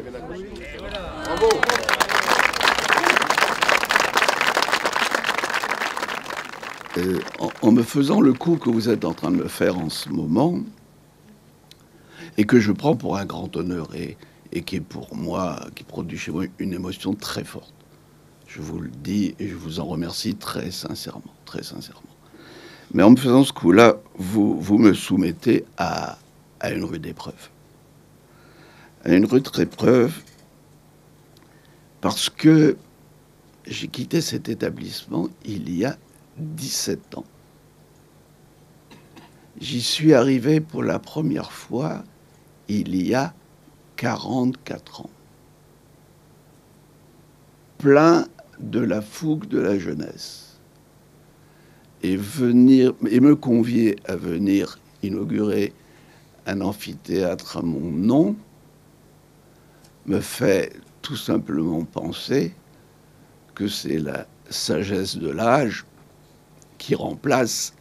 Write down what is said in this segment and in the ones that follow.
Bravo. En me faisant le coup que vous êtes en train de me faire en ce moment, et que je prends pour un grand honneur, et qui est pour moi, qui produit chez moi une émotion très forte. Je vous le dis et je vous en remercie très sincèrement, très sincèrement. Mais en me faisant ce coup-là, vous me soumettez à une rude épreuve. À une rude épreuve parce que j'ai quitté cet établissement il y a 17 ans. J'y suis arrivé pour la première fois il y a 44 ans. Plein de la fougue de la jeunesse. Et me convier à venir inaugurer un amphithéâtre à mon nom me fait tout simplement penser que c'est la sagesse de l'âge qui remplace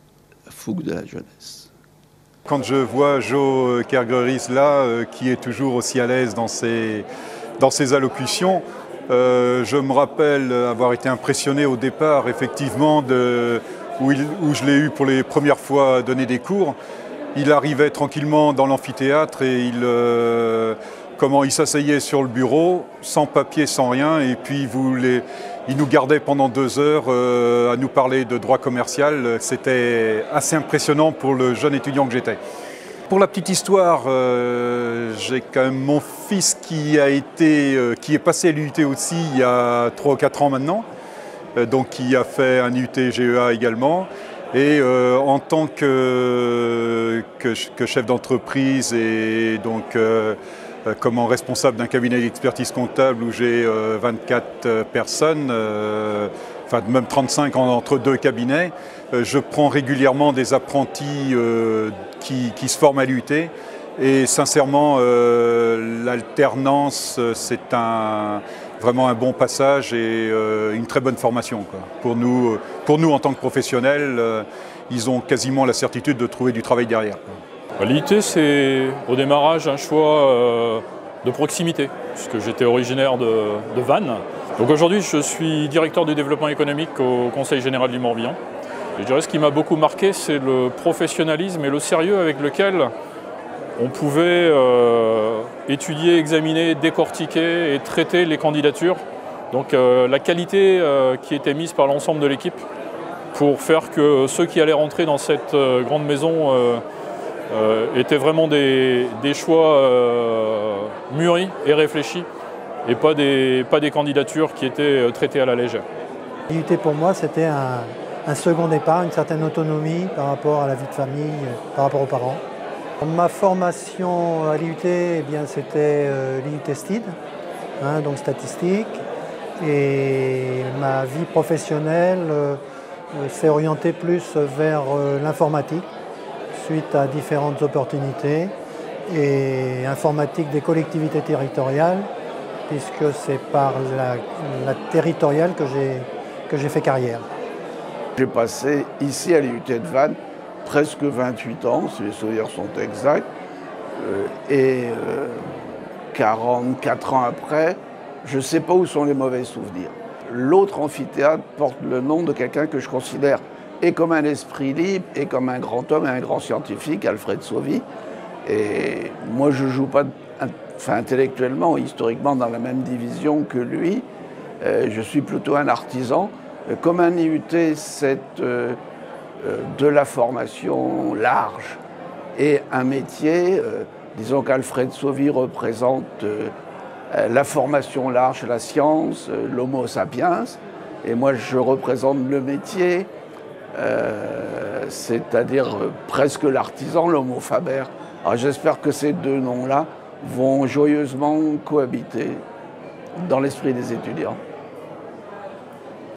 la fougue de la jeunesse. Quand je vois Joe Kergeris là, qui est toujours aussi à l'aise dans ses allocutions, je me rappelle avoir été impressionné au départ, effectivement, où je l'ai eu pour les premières fois donner des cours. Il arrivait tranquillement dans l'amphithéâtre et il s'asseyait sur le bureau, sans papier, sans rien, et puis il nous gardait pendant 2 heures à nous parler de droit commercial. C'était assez impressionnant pour le jeune étudiant que j'étais. Pour la petite histoire, j'ai quand même mon fils qui est passé à l'UT aussi il y a 3 ou 4 ans maintenant, donc qui a fait un UT GEA également. Et en tant que chef d'entreprise et donc comme responsable d'un cabinet d'expertise comptable où j'ai 24 personnes, enfin même 35 entre 2 cabinets, je prends régulièrement des apprentis qui se forment à l'UT. Et sincèrement, l'alternance, c'est vraiment un bon passage et une très bonne formation, quoi. Pour nous, en tant que professionnels, ils ont quasiment la certitude de trouver du travail derrière, quoi. L'IUT, c'est au démarrage un choix de proximité, puisque j'étais originaire de Vannes. Donc aujourd'hui, je suis directeur du développement économique au Conseil général du Morbihan. Et je dirais ce qui m'a beaucoup marqué, c'est le professionnalisme et le sérieux avec lequel on pouvait étudier, examiner, décortiquer et traiter les candidatures. Donc la qualité qui était mise par l'ensemble de l'équipe pour faire que ceux qui allaient rentrer dans cette grande maison étaient vraiment des choix mûris et réfléchis et pas des candidatures qui étaient traitées à la légère. L'IUT pour moi c'était un second départ, une certaine autonomie par rapport à la vie de famille, par rapport aux parents. Ma formation à l'IUT, eh bien, c'était l'IUT STID, donc statistique, et ma vie professionnelle s'est orientée plus vers l'informatique, suite à différentes opportunités, et informatique des collectivités territoriales, puisque c'est par la territoriale que j'ai fait carrière. J'ai passé ici à l'IUT de Vannes presque 28 ans, si les souvenirs sont exacts, et 44 ans après, je ne sais pas où sont les mauvais souvenirs. L'autre amphithéâtre porte le nom de quelqu'un que je considère et comme un esprit libre et comme un grand homme et un grand scientifique, Alfred Sauvy. Et moi, je ne joue pas intellectuellement, historiquement, dans la même division que lui. Je suis plutôt un artisan. Comme un IUT, c'est de la formation large et un métier. Disons qu'Alfred Sauvy représente la formation large, la science, l'homo sapiens, et moi je représente le métier, c'est-à-dire presque l'artisan, l'homo faber. Alors j'espère que ces 2 noms-là vont joyeusement cohabiter dans l'esprit des étudiants.